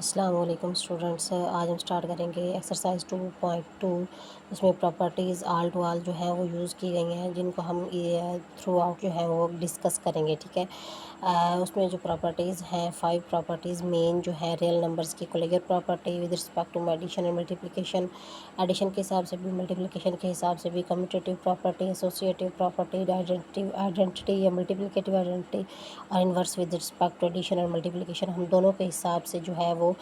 अस्सलाम वालेकुम स्टूडेंट्स। आज हम स्टार्ट करेंगे एक्सरसाइज 2.2। इसमें प्रॉपर्टीज़ आल टू आल जो है वो यूज़ की गई हैं, जिनको हम थ्रू आउट जो है वो डिस्कस करेंगे। ठीक है, उसमें जो प्रॉपर्टीज़ हैं 5 प्रॉपर्टीज़ मेन जो है रियल नंबर्स की। कोलिगर property with respect to addition and multiplication, addition के हिसाब से भी मल्टीप्लिकेशन के हिसाब से भी, commutative property, associative property, identity या मल्टीप्लिकेटिव आइडेंटिटी, और inverse with respect to addition और मल्टीप्लिकेशन, हम दोनों के हिसाब से जो है वो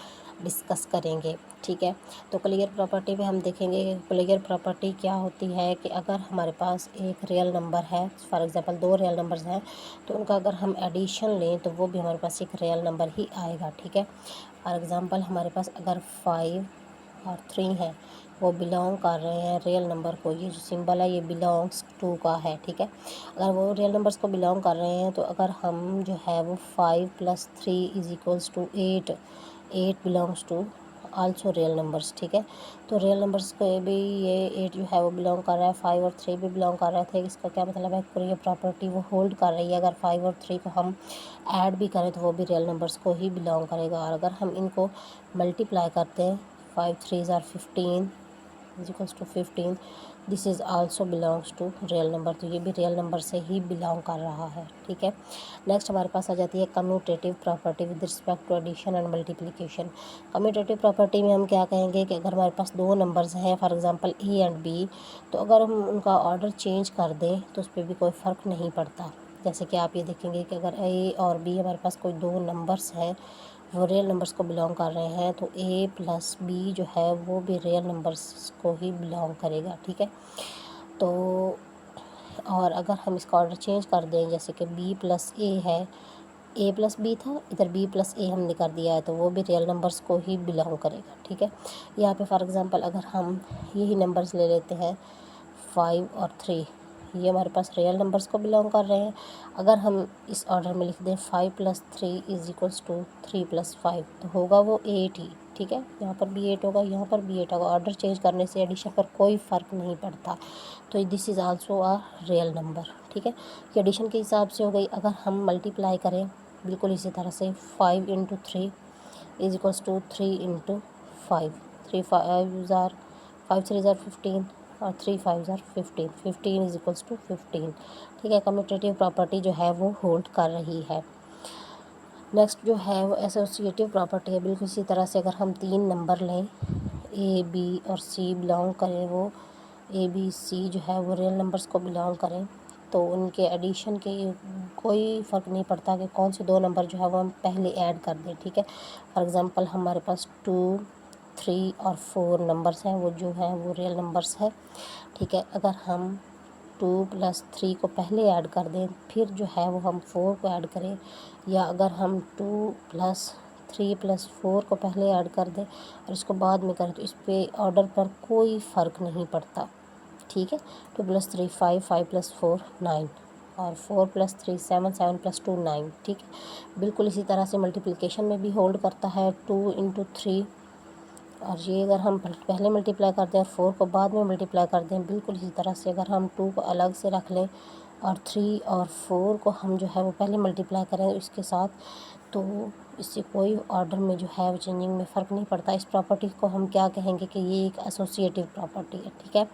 डिस्कस करेंगे। ठीक है, तो क्लियर प्रॉपर्टी में हम देखेंगे कि क्लियर प्रॉपर्टी क्या होती है कि अगर हमारे पास एक रियल नंबर है, फॉर एग्जांपल 2 रियल नंबर्स हैं, तो उनका अगर हम एडिशन लें तो वो भी हमारे पास एक रियल नंबर ही आएगा। ठीक है, फॉर एग्जांपल हमारे पास अगर 5 और 3 है, वो बिलोंग कर रहे हैं रियल नंबर को, ये जो सिंबल है ये बिलोंग्स टू का है। ठीक है, अगर वो रियल नंबर्स को बिलोंग कर रहे हैं तो अगर हम जो है वो 5 + 3 = 8, 8 belongs to also real numbers. ठीक है, तो रियल नंबर्स को भी ये 8 जो है वो बिलोंग कर रहा है, 5 और 3 भी बिलोंग कर रहे थे। इसका क्या मतलब है, पूरी ये प्रॉपर्टी वो होल्ड कर रही है। अगर 5 और 3 को हम ऐड भी करें तो वो भी रियल नंबर्स को ही बिलोंग करेगा। और अगर हम इनको मल्टीप्लाई करते हैं, 5 3s are 15 = 15, this is also belongs to real number, तो ये भी रियल नंबर से ही बिलोंग कर रहा है। ठीक है, नेक्स्ट हमारे पास आ जाती है commutative property with respect to addition and multiplication. Commutative property में हम क्या कहेंगे कि अगर हमारे पास 2 नंबर्स हैं, for example a and b, तो अगर हम उनका ऑर्डर चेंज कर दें तो उस पर भी कोई फ़र्क नहीं पड़ता। जैसे कि आप ये देखेंगे कि अगर ए और बी हमारे पास कोई 2 नंबर्स हैं, वो रियल नंबर्स को बिलोंग कर रहे हैं, तो ए प्लस बी जो है वो भी रियल नंबर्स को ही बिलोंग करेगा। ठीक है, तो और अगर हम इसका ऑर्डर चेंज कर दें, जैसे कि बी प्लस ए है, ए प्लस बी था, इधर बी प्लस ए हमने कर दिया है, तो वो भी रियल नंबर्स को ही बिलोंग करेगा। ठीक है, यहाँ पे फॉर एग्जांपल अगर हम यही नंबर्स ले लेते हैं 5 और 3, ये हमारे पास रियल नंबर्स को बिलोंग कर रहे हैं। अगर हम इस ऑर्डर में लिख दें 5 + 3 = 3 + 5, तो होगा वो 8 ही। ठीक है, यहाँ पर भी 8 होगा, यहाँ पर भी 8 होगा। ऑर्डर चेंज करने से एडिशन पर कोई फ़र्क नहीं पड़ता, तो this is also a real number. ठीक है, ये एडिशन के हिसाब से हो गई। अगर हम मल्टीप्लाई करें बिल्कुल इसी तरह से, 5 × 3 = 3 × 5, 3 5s are 5 3s are 15 और 3 5s are 15, 15 = 15। ठीक है, कम्यूटेटिव प्रॉपर्टी जो है वो होल्ड कर रही है। नेक्स्ट जो है वो एसोसिएटिव प्रॉपर्टी है। बिल्कुल इसी तरह से अगर हम 3 नंबर लें, ए बी और सी बिलोंग करें, वो ए बी सी जो है वो रियल नंबर्स को बिलोंग करें, तो उनके एडिशन के कोई फ़र्क नहीं पड़ता कि कौन से 2 नंबर जो है वो हम पहले ऐड कर दें। ठीक है, फॉर एग्ज़ाम्पल हमारे पास 2 3 और 4 नंबर्स हैं, वो जो हैं वो रियल नंबर्स हैं। ठीक है, अगर हम 2 + 3 को पहले ऐड कर दें, फिर जो है वो हम 4 को ऐड करें, या अगर हम 2 + 3 + 4 को पहले ऐड कर दें और इसको बाद में करें, तो इस पे ऑर्डर पर कोई फ़र्क नहीं पड़ता। ठीक है, 2 + 3 5, 5 + 4 9, और 4 + 3 7, 7 + 2 9। ठीक है, बिल्कुल इसी तरह से मल्टीप्लिकेशन में भी होल्ड करता है, 2 × 3, और ये अगर हम पहले मल्टीप्लाई कर दें और 4 को बाद में मल्टीप्लाई कर दें, बिल्कुल इसी तरह से अगर हम 2 को अलग से रख लें और 3 और 4 को हम जो है वो पहले मल्टीप्लाई करें इसके साथ, तो इससे कोई ऑर्डर में जो है वो चेंजिंग में फ़र्क नहीं पड़ता। इस प्रॉपर्टी को हम क्या कहेंगे कि ये एक एसोसिएटिव प्रॉपर्टी है। ठीक है,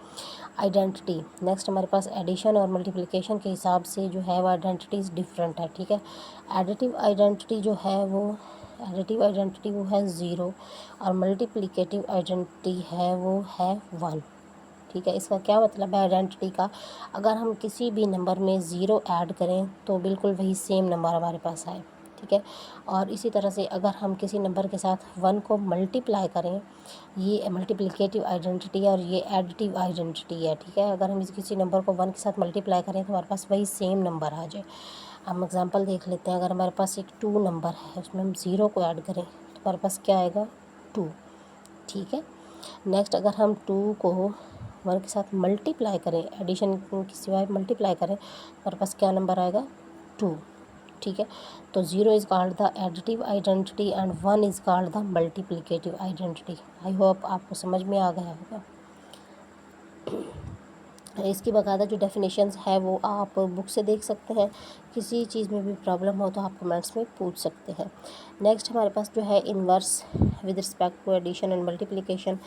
आइडेंटिटी। नेक्स्ट हमारे पास एडिशन और मल्टीप्लिकेशन के हिसाब से जो है वो आइडेंटिटीज़ डिफरेंट है। ठीक है, एडिटिव आइडेंटिटी जो है वो है 0, और मल्टीप्लिकेटिव आइडेंटिटी है वो है 1। ठीक है, इसका क्या मतलब है आइडेंटिटी का, अगर हम किसी भी नंबर में 0 ऐड करें तो बिल्कुल वही सेम नंबर हमारे पास आए। ठीक है, और इसी तरह से अगर हम किसी नंबर के साथ 1 को मल्टीप्लाई करें, ये मल्टीप्लिकेटिव आइडेंटिटी है और ये एडिटिव आइडेंटिटी है। ठीक है, अगर हम किसी नंबर को 1 के साथ मल्टीप्लाई करें तो हमारे पास वही सेम नंबर आ जाए। हम एग्जांपल देख लेते हैं, अगर हमारे पास एक 2 नंबर है, उसमें हम 0 को ऐड करें तो हमारे पास क्या आएगा, 2। ठीक है, नेक्स्ट अगर हम 2 को 1 के साथ मल्टीप्लाई करें, एडिशन के सिवाय मल्टीप्लाई करें, हमारे पास क्या नंबर आएगा, 2। ठीक है, तो 0 is called the additive identity and 1 is called the multiplicative identity. I hope आपको समझ में आ गया होगा। इसकी बाकायदा जो डेफिनेशंस है वो आप बुक से देख सकते हैं। किसी चीज़ में भी प्रॉब्लम हो तो आप कमेंट्स में पूछ सकते हैं। नेक्स्ट हमारे पास जो है inverse with respect to addition and multiplication.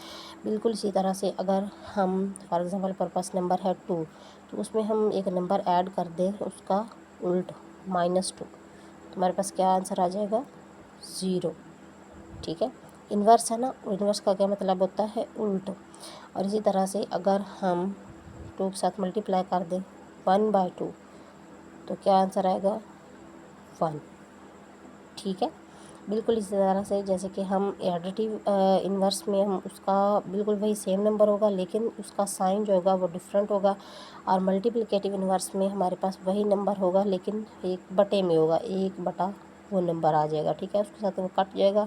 बिल्कुल इसी तरह से अगर हम फॉर एग्जांपल पर्पस नंबर है 2, तो उसमें हम एक नंबर ऐड कर दें उसका उल्ट -2, तो हमारे पास क्या आंसर आ जाएगा? 0। ठीक है, इन्वर्स है ना, इन्वर्स का क्या मतलब होता है? उल्ट। और इसी तरह से अगर हम 2 के साथ मल्टीप्लाई कर दें 1/2, तो क्या आंसर आएगा? 1। ठीक है, बिल्कुल इसी तरह से जैसे कि हम एडिटिव इन्वर्स में हम उसका बिल्कुल वही सेम नंबर होगा, लेकिन उसका साइन जो होगा वो डिफरेंट होगा। और मल्टीप्लिकेटिव इन्वर्स में हमारे पास वही नंबर होगा, लेकिन 1 बटे में होगा, 1 बटा वो नंबर आ जाएगा। ठीक है, उसके साथ वो कट जाएगा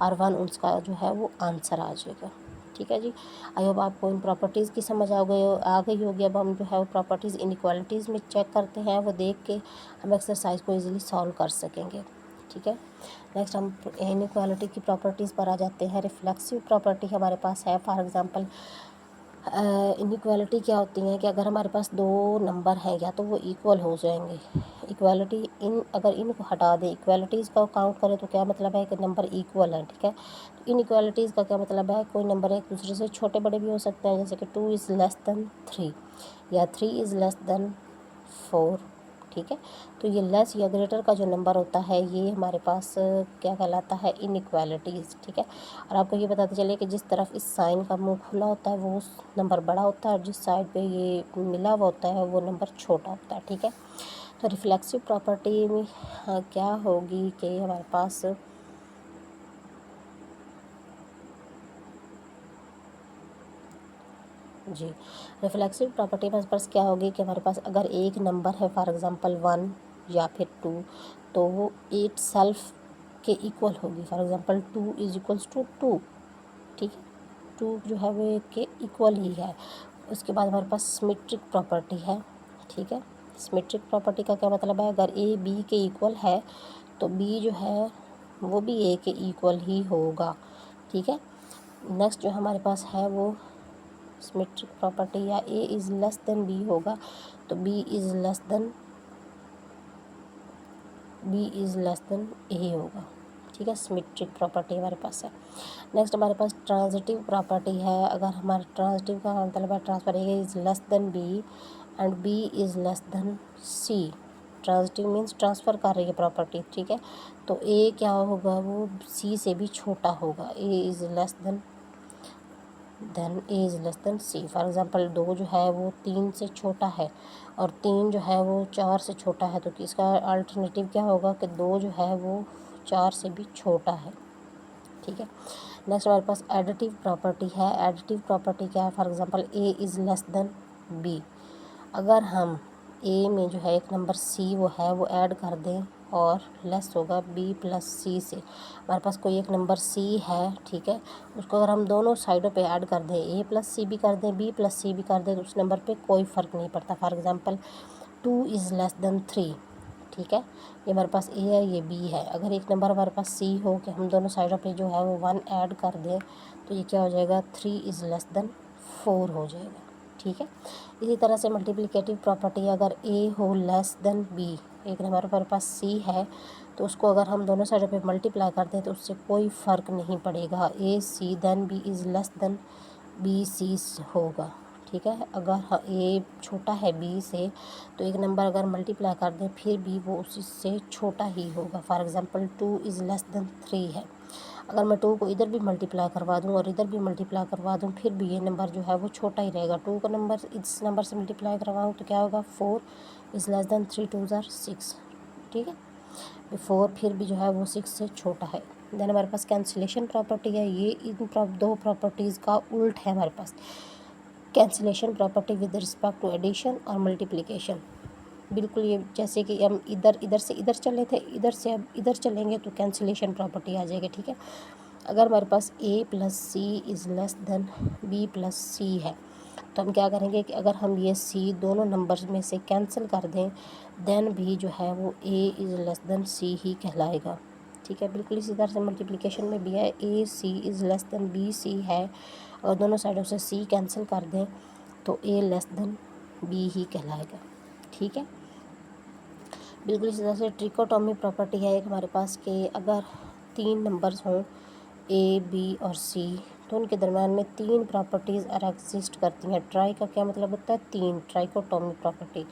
और 1 उसका जो है वो आंसर आ जाएगा। ठीक है जी, आई होप आपको इन प्रॉपर्टीज़ की समझ आ गई होगी। अब हम जो है वो प्रॉपर्टीज़ इनइक्वालिटीज़ में चेक करते हैं, वो देख के हम एक्सरसाइज को ईजिली सॉल्व कर सकेंगे। ठीक है, नेक्स्ट हम इनइक्वालिटी की प्रॉपर्टीज़ पर आ जाते हैं। रिफ्लेक्सिव प्रॉपर्टी हमारे पास है। फॉर एग्जांपल इनइक्वालिटी क्या होती है कि अगर हमारे पास 2 नंबर हैं या तो वो इक्वल हो जाएंगे। इक्वालिटी अगर इनको हटा दें, इक्वालिटीज़ का काउंट करें तो क्या मतलब है कि नंबर इक्वल है। ठीक है, तो इनइक्वालिटीज़ का क्या मतलब है? कोई नंबर एक दूसरे से छोटे बड़े भी हो सकते हैं, जैसे कि 2 इज़ लेस देन 3 या 3 इज़ लेस देन 4। ठीक है, तो ये लेस या ग्रेटर का जो नंबर होता है ये हमारे पास क्या कहलाता है? इनइक्वालिटीज़। ठीक है, और आपको ये बताते चले कि जिस तरफ इस साइन का मुंह खुला होता है वो नंबर बड़ा होता है, और जिस साइड पे ये मिला हुआ होता है वो नंबर छोटा होता है। ठीक है, तो रिफ्लेक्सिव प्रॉपर्टी में क्या होगी कि हमारे पास जी, रिफ्लेक्सिव प्रॉपर्टी में पास क्या होगी कि हमारे पास अगर एक नंबर है फॉर एग्जांपल 1 या फिर 2, तो वो इट सेल्फ के इक्वल होगी। For example 2 is equals to 2। ठीक है, 2 जो है वो एक के इक्वल ही है। उसके बाद हमारे पास सिमेट्रिक प्रॉपर्टी है। ठीक है, सिमेट्रिक प्रॉपर्टी का क्या मतलब है? अगर ए बी के इक्वल है तो बी जो है वो भी ए के इक्वल ही होगा। ठीक है, नेक्स्ट जो हमारे पास है वो सिमेट्रिक प्रॉपर्टी या a is less than b होगा, तो b is less than a होगा। ठीक है, सिमेट्रिक प्रॉपर्टी हमारे पास है। नेक्स्ट हमारे पास ट्रांजिटिव प्रॉपर्टी है। अगर हमारा ट्रांजिटिव का मतलब है transfer, a is less than b and b is less than c. Transitive means transfer कर रही है प्रॉपर्टी। ठीक है, तो ए क्या होगा? वो सी से भी छोटा होगा। A is less than a is less than c. For example 2 जो है वो 3 से छोटा है और 3 जो है वो 4 से छोटा है, तो इसका अल्टरनेटिव क्या होगा कि 2 जो है वो 4 से भी छोटा है। ठीक है, नेक्स्ट हमारे पास एडिटिव प्रॉपर्टी है। एडिटिव प्रॉपर्टी क्या है? For example a is less than b. अगर हम ए में जो है एक नंबर सी वो है वो ऐड कर दें और लेस होगा बी प्लस सी से। हमारे पास कोई एक नंबर सी है, ठीक है, उसको अगर हम दोनों साइडों पे ऐड कर दें, ए प्लस सी भी कर दें, बी प्लस सी भी कर दें, तो उस नंबर पे कोई फ़र्क नहीं पड़ता। For example 2 is less then 3। ठीक है, ये हमारे पास ए है, ये बी है। अगर एक नंबर हमारे पास सी हो कि हम दोनों साइडों पे जो है वो 1 ऐड कर दें, तो ये क्या हो जाएगा? 3 इज़ लेस देन 4 हो जाएगा। ठीक है, इसी तरह से मल्टीप्लिकेटिव प्रॉपर्टी, अगर ए हो लेस देन बी, एक नंबर हमारे पास सी है तो उसको अगर हम दोनों साइडों पे मल्टीप्लाई करते हैं तो उससे कोई फ़र्क नहीं पड़ेगा। A C then B is less than B C होगा। ठीक है, अगर ए छोटा है बी से तो एक नंबर अगर मल्टीप्लाई कर दें फिर भी वो उसी से छोटा ही होगा। For example 2 is less then 3 है। अगर मैं 2 को इधर भी मल्टीप्लाई करवा दूँ और इधर भी मल्टीप्लाई करवा दूँ फिर भी ये नंबर जो है वो छोटा ही रहेगा। 2 का नंबर इस नंबर से मल्टीप्लाई करवाऊँ तो क्या होगा? 4 इज़ लेस देन 3 2 ज़ार 6। ठीक है, 4 फिर भी जो है वो 6 से छोटा है। देन हमारे पास कैंसिलेशन प्रॉपर्टी है। ये इन दो प्रॉपर्टीज़ का उल्ट है हमारे पास। Cancellation property with respect to addition और मल्टीप्लिकेशन। बिल्कुल ये जैसे कि हम इधर से इधर चले थे, इधर से अब इधर चलेंगे तो कैंसिलेशन प्रॉपर्टी आ जाएगी। ठीक है, अगर हमारे पास A plus C is less than B plus C है तो हम क्या करेंगे कि अगर हम ये सी दोनों नंबर्स में से कैंसिल कर दें देन भी जो है वो ए इज़ लेस देन सी ही कहलाएगा। ठीक है, बिल्कुल इसी तरह से मल्टीप्लिकेशन में भी है। A C is less than B C है और दोनों साइडों से सी कैंसिल कर दें तो ए लेस देन बी ही कहलाएगा। ठीक है, बिल्कुल इसी तरह से ट्रिकोटोमी प्रॉपर्टी है एक हमारे पास कि अगर 3 नंबर्स हों ए, बी और सी, तो उनके दरम्यान में 3 प्रॉपर्टीज़ एग्जिस्ट करती हैं। ट्राई का क्या मतलब होता है? 3, ट्राइकोटोमी प्रॉपर्टी।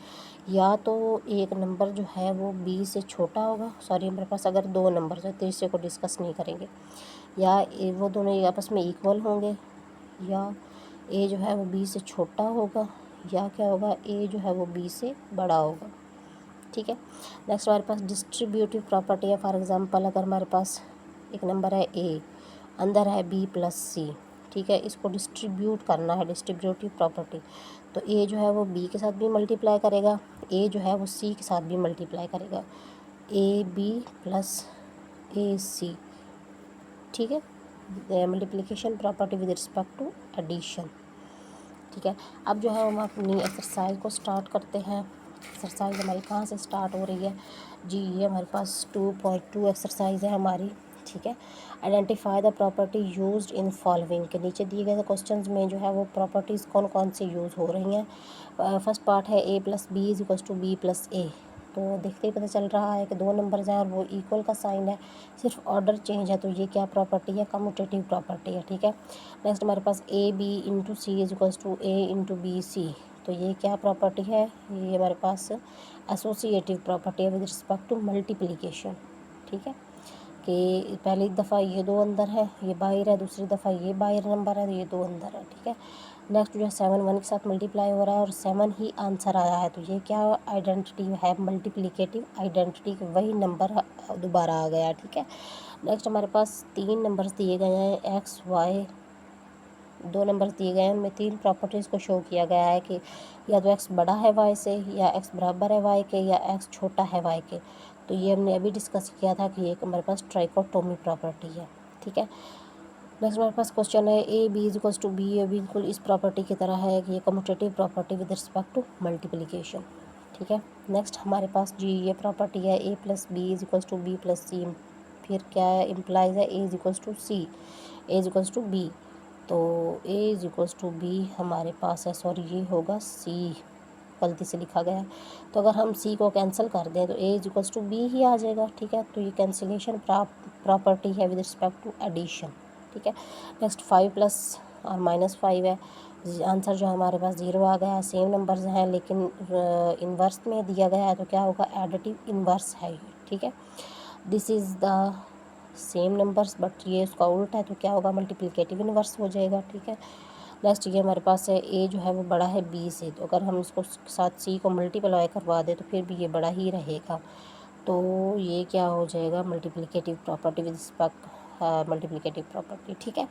या तो एक नंबर जो है वो बी से छोटा होगा, सॉरी हमारे पास अगर 2 नंबर है, तीसरे को डिस्कस नहीं करेंगे, या वो दोनों आपस में इक्वल होंगे, या ए जो है वो बी से छोटा होगा, या क्या होगा, ए जो है वो बी से बड़ा होगा। ठीक है, नेक्स्ट हमारे पास डिस्ट्रीब्यूटिव प्रॉपर्टी है। फॉर एग्जांपल अगर हमारे पास एक नंबर है ए, अंदर है बी प्लस सी, ठीक है, इसको डिस्ट्रीब्यूट करना है, डिस्ट्रीब्यूटिव प्रॉपर्टी। तो ए जो है वो बी के साथ भी मल्टीप्लाई करेगा, ए जो है वो सी के साथ भी मल्टीप्लाई करेगा, A B plus A c. ठीक है, multiplication property with respect to addition. ठीक है, अब जो है हम अपनी एक्सरसाइज को स्टार्ट करते हैं। एक्सरसाइज हमारी कहाँ से स्टार्ट हो रही है जी? ये हमारे पास 2.2 एक्सरसाइज है हमारी। ठीक है, identify the property used in following, के नीचे दिए गए क्वेश्चंस में जो है वो प्रॉपर्टीज़ कौन कौन सी यूज़ हो रही हैं। फर्स्ट पार्ट है A plus B is equals to B plus A. तो देखते ही पता चल रहा है कि 2 नंबर्स हैं और वो इक्वल का साइन है, सिर्फ ऑर्डर चेंज है। तो ये क्या प्रॉपर्टी है? कम्यूटेटिव प्रॉपर्टी है। ठीक है, नेक्स्ट हमारे पास A B into C is equals to A into B C. तो ये क्या प्रॉपर्टी है? ये हमारे पास एसोसिएटिव प्रॉपर्टी है विद रिस्पेक्ट टू मल्टीप्लिकेशन। ठीक है, कि पहली दफ़ा ये 2 अंदर है, ये बाहर है, दूसरी दफ़ा ये बाहर नंबर है, ये 2 अंदर है। ठीक है, नेक्स्ट जो है 7 1 के साथ मल्टीप्लाई हो रहा है और 7 ही आंसर आया है। तो ये क्या आइडेंटिटी है? मल्टीप्लिकेटिव आइडेंटिटी, वही नंबर दोबारा आ गया। ठीक है, नेक्स्ट हमारे पास 3 नंबर्स दिए गए हैं, एक्स वाई, 2 नंबर्स दिए गए हैं, उनमें 3 प्रॉपर्टीज़ को शो किया गया है कि या तो एक्स बड़ा है वाई से, या एक्स बराबर है वाई के, या एक्स छोटा है वाई के। तो ये हमने अभी डिस्कस किया था कि एक हमारे पास ट्राइकोटोमी प्रॉपर्टी है। ठीक है, नेक्स्ट हमारे पास क्वेश्चन है A B is equals to B. ये बिल्कुल इस प्रॉपर्टी की तरह है कि ये commutative property with respect to multiplication. ठीक है, नेक्स्ट हमारे पास जी ये प्रॉपर्टी है A plus B is equals to B plus C. फिर क्या इम्प्लाइज है? A is equals to C, A is equals to B. तो A is equals to B हमारे पास है, सॉरी ये होगा सी, गलती से लिखा गया है। तो अगर हम सी को कैंसिल कर दें तो A is equals to B ही आ जाएगा। ठीक है, तो ये कैंसिलेशन प्रॉपर्टी है विद रिस्पेक्ट टू एडिशन। ठीक है, नेक्स्ट 5 प्लस और -5 है, आंसर जो हमारे पास 0 आ गया है। सेम नंबर्स हैं लेकिन इन्वर्स में दिया गया है, तो क्या होगा? एडिटिव इन्वर्स है ये। ठीक है, this is the same numbers but ये उसका उल्टा है, तो क्या होगा? मल्टीप्लिकेटिव इन्वर्स हो जाएगा। ठीक है, नेक्स्ट ये हमारे पास है ए जो है वो बड़ा है बी से, तो अगर हम इसको साथ सी को मल्टीप्लाई करवा दें तो फिर भी ये बड़ा ही रहेगा। तो ये क्या हो जाएगा? Multiplicative property with respect multiplicative property. ठीक है,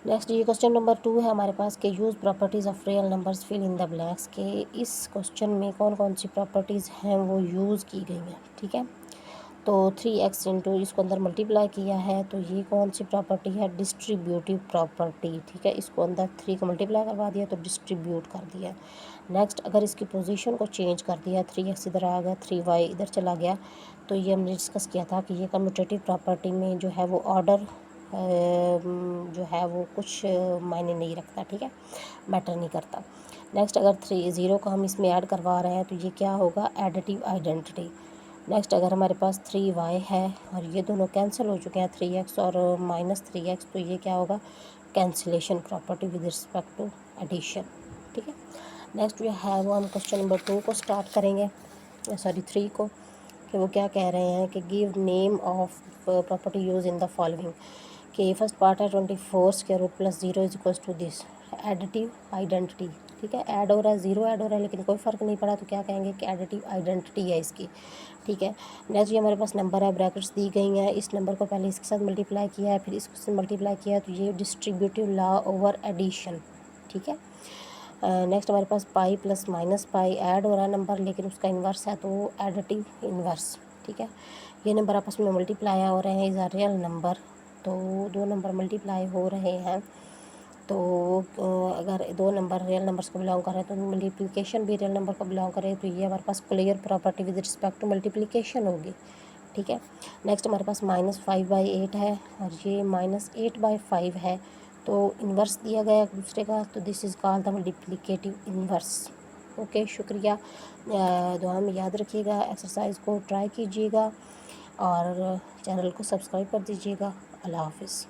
नेक्स्ट ये क्वेश्चन नंबर 2 है हमारे पास के use properties of real numbers fill in the blanks, के इस क्वेश्चन में कौन कौन सी प्रॉपर्टीज़ हैं वो यूज़ की गई हैं। ठीक है, तो 3x इंटू इसको अंदर मल्टीप्लाई किया है, तो ये कौन सी प्रॉपर्टी है? Distributive property. ठीक है, इसको अंदर 3 को मल्टीप्लाई करवा दिया तो डिस्ट्रीब्यूट कर दिया। नेक्स्ट अगर इसकी पोजीशन को चेंज कर दिया, 3x इधर आ गया, 3y इधर चला गया, तो ये हमने डिस्कस किया था कि ये कम्यूटेटिव प्रॉपर्टी में जो है वो ऑर्डर जो है वो कुछ मायने नहीं रखता। ठीक है, मैटर नहीं करता। नेक्स्ट अगर 0 को हम इसमें ऐड करवा रहे हैं तो ये क्या होगा? Additive identity. नेक्स्ट अगर हमारे पास 3y है और ये दोनों कैंसिल हो चुके हैं, 3x और -3x, तो ये क्या होगा? Cancellation property with respect to addition. ठीक है, नेक्स्ट जो है वो हम क्वेश्चन नंबर 2 को स्टार्ट करेंगे, सॉरी 3 को, कि वो क्या कह रहे हैं कि give name of property use in the following. कि फर्स्ट पार्ट है 24 square root plus 0 is equals to this, additive identity. ठीक है, ऐड हो रहा है, 0 ऐड हो रहा है लेकिन कोई फ़र्क नहीं पड़ा, तो क्या कहेंगे कि एडिटिव आइडेंटिटी है इसकी। ठीक है, नेक्स्ट ये हमारे पास नंबर है, ब्रैकेट्स दी गई हैं, इस नंबर को पहले इसके साथ मल्टीप्लाई किया है, फिर इसको से मल्टीप्लाई किया है, तो ये डिस्ट्रीब्यूटिव लॉ ओवर एडिशन। ठीक है, नेक्स्ट हमारे पास पाई प्लस -पाई ऐड हो रहा है नंबर, लेकिन उसका इन्वर्स है तो एडिटिव इन्वर्स। ठीक है, ये नंबर आपस में मल्टीप्लाई हो रहे हैं, इज़ अ रियल नंबर, तो 2 नंबर मल्टीप्लाई हो रहे हैं। तो अगर 2 नंबर रियल नंबर्स को बिलोंग कर रहे हैं तो मल्टीप्लिकेशन भी रियल नंबर को बिलोंग करे, तो ये हमारे पास clear property with respect to multiplication होगी। ठीक है, नेक्स्ट हमारे पास -5/8 है और ये -8/5 है, तो इन्वर्स दिया गया एक दूसरे का, तो this is called the multiplicative inverse. Okay, शुक्रिया। दुआ में याद रखिएगा, एक्सरसाइज को ट्राई कीजिएगा और चैनल को सब्सक्राइब कर दीजिएगा। अल्लाह हाफ़िज़।